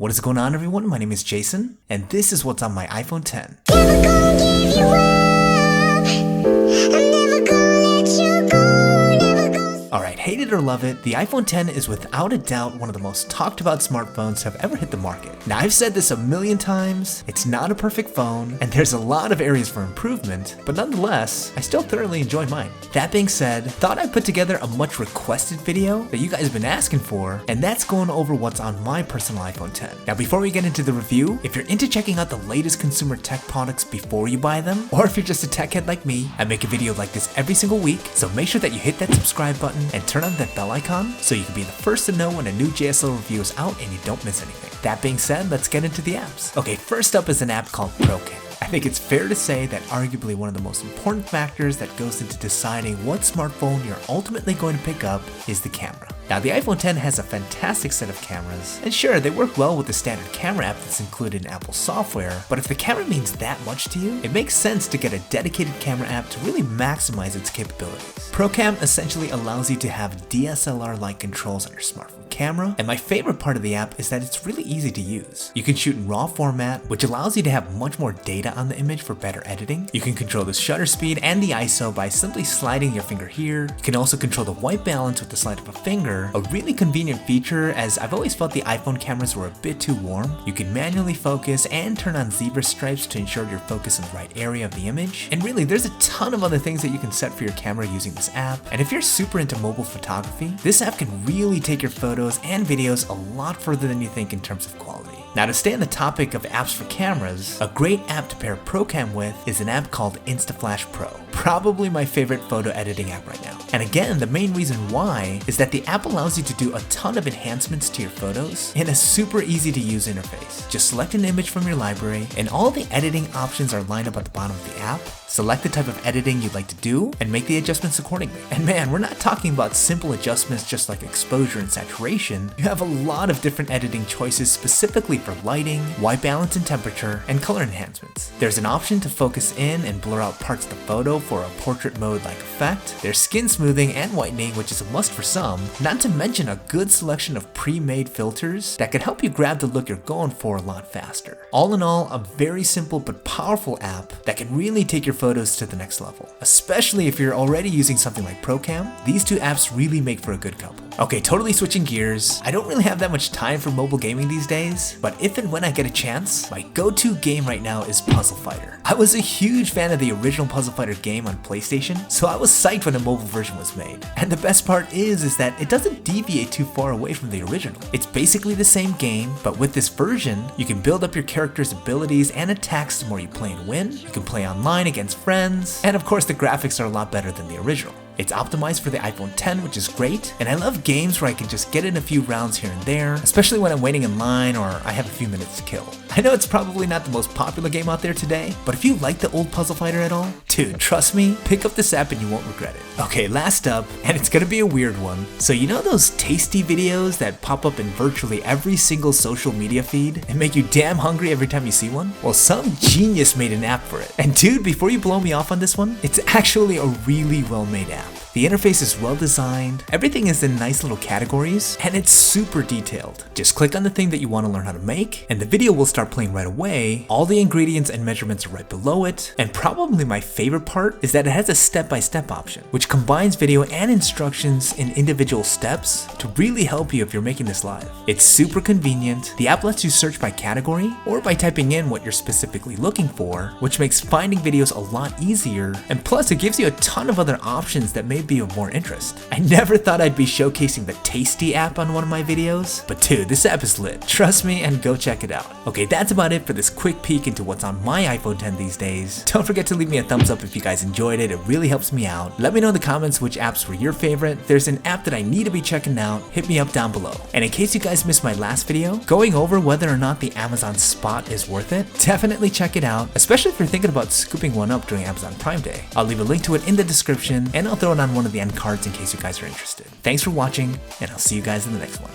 What is going on, everyone? My name is Jason, and this is what's on my iPhone 10. Never gonna give you up. I'm never gonna let you go. Never gonna... Alright, hate it or love it, the iPhone 10 is without a doubt one of the most talked about smartphones to have ever hit the market. Now, I've said this a million times, it's not a perfect phone, and there's a lot of areas for improvement, but nonetheless, I still thoroughly enjoy mine. That being said, thought I'd put together a much requested video that you guys have been asking for, and that's going over what's on my personal iPhone 10. Now, before we get into the review, if you're into checking out the latest consumer tech products before you buy them, or if you're just a tech head like me, I make a video like this every single week, so make sure that you hit that subscribe button and turn on that bell icon so you can be the first to know when a new JSL review is out and you don't miss anything. That being said, let's get into the apps. Okay, first up is an app called ProCam. I think it's fair to say that arguably one of the most important factors that goes into deciding what smartphone you're ultimately going to pick up is the camera. Now, the iPhone 10 has a fantastic set of cameras, and sure, they work well with the standard camera app that's included in Apple software, but if the camera means that much to you, it makes sense to get a dedicated camera app to really maximize its capabilities. ProCam essentially allows you to have DSLR-like controls on your smartphone camera, and my favorite part of the app is that it's really easy to use. You can shoot in RAW format, which allows you to have much more data on the image for better editing. You can control the shutter speed and the ISO by simply sliding your finger here. You can also control the white balance with the slide of a finger, a really convenient feature as I've always felt the iPhone cameras were a bit too warm. You can manually focus and turn on zebra stripes to ensure you're focused in the right area of the image. And really, there's a ton of other things that you can set for your camera using this app. And if you're super into mobile photography, this app can really take your photos and videos a lot further than you think in terms of quality. Now, to stay on the topic of apps for cameras, a great app to pair ProCam with is an app called InstaFlash Pro. Probably my favorite photo editing app right now. And again, the main reason why is that the app allows you to do a ton of enhancements to your photos in a super easy to use interface. Just select an image from your library and all the editing options are lined up at the bottom of the app. Select the type of editing you'd like to do and make the adjustments accordingly. And man, we're not talking about simple adjustments just like exposure and saturation. You have a lot of different editing choices specifically for lighting, white balance and temperature, and color enhancements. There's an option to focus in and blur out parts of the photo for a portrait mode-like effect. There's skin smoothing and whitening, which is a must for some, not to mention a good selection of pre-made filters that can help you grab the look you're going for a lot faster. All in all, a very simple but powerful app that can really take your photos to the next level. Especially if you're already using something like ProCam, these two apps really make for a good couple. Okay, totally switching gears. I don't really have that much time for mobile gaming these days, but if and when I get a chance, my go-to game right now is Puzzle Fighter. I was a huge fan of the original Puzzle Fighter game on PlayStation, so I was psyched when a mobile version was made. And the best part is that it doesn't deviate too far away from the original. It's basically the same game, but with this version, you can build up your character's abilities and attacks the more you play and win. You can play online against friends, and of course the graphics are a lot better than the original. It's optimized for the iPhone 10, which is great, and I love games where I can just get in a few rounds here and there, especially when I'm waiting in line or I have a few minutes to kill. I know it's probably not the most popular game out there today, but if you like the old Puzzle Fighter at all, dude, trust me, pick up this app and you won't regret it. Okay, last up, and it's gonna be a weird one. So you know those tasty videos that pop up in virtually every single social media feed and make you damn hungry every time you see one? Well, some genius made an app for it. And dude, before you blow me off on this one, it's actually a really well-made app. The interface is well designed, everything is in nice little categories, and it's super detailed. Just click on the thing that you want to learn how to make, and the video will start playing right away. All the ingredients and measurements are right below it, and probably my favorite part is that it has a step-by-step option, which combines video and instructions in individual steps to really help you if you're making this live. It's super convenient. The app lets you search by category or by typing in what you're specifically looking for, which makes finding videos a lot easier, and plus it gives you a ton of other options that may be of more interest. I never thought I'd be showcasing the Tasty app on one of my videos, but dude, this app is lit. Trust me and go check it out. Okay, that's about it for this quick peek into what's on my iPhone 10 these days. Don't forget to leave me a thumbs up if you guys enjoyed it. It really helps me out. Let me know in the comments which apps were your favorite. If there's an app that I need to be checking out, hit me up down below. And in case you guys missed my last video, going over whether or not the Amazon Spot is worth it, definitely check it out, especially if you're thinking about scooping one up during Amazon Prime Day. I'll leave a link to it in the description, and I'll throw it on one of the end cards in case you guys are interested. Thanks for watching, and I'll see you guys in the next one.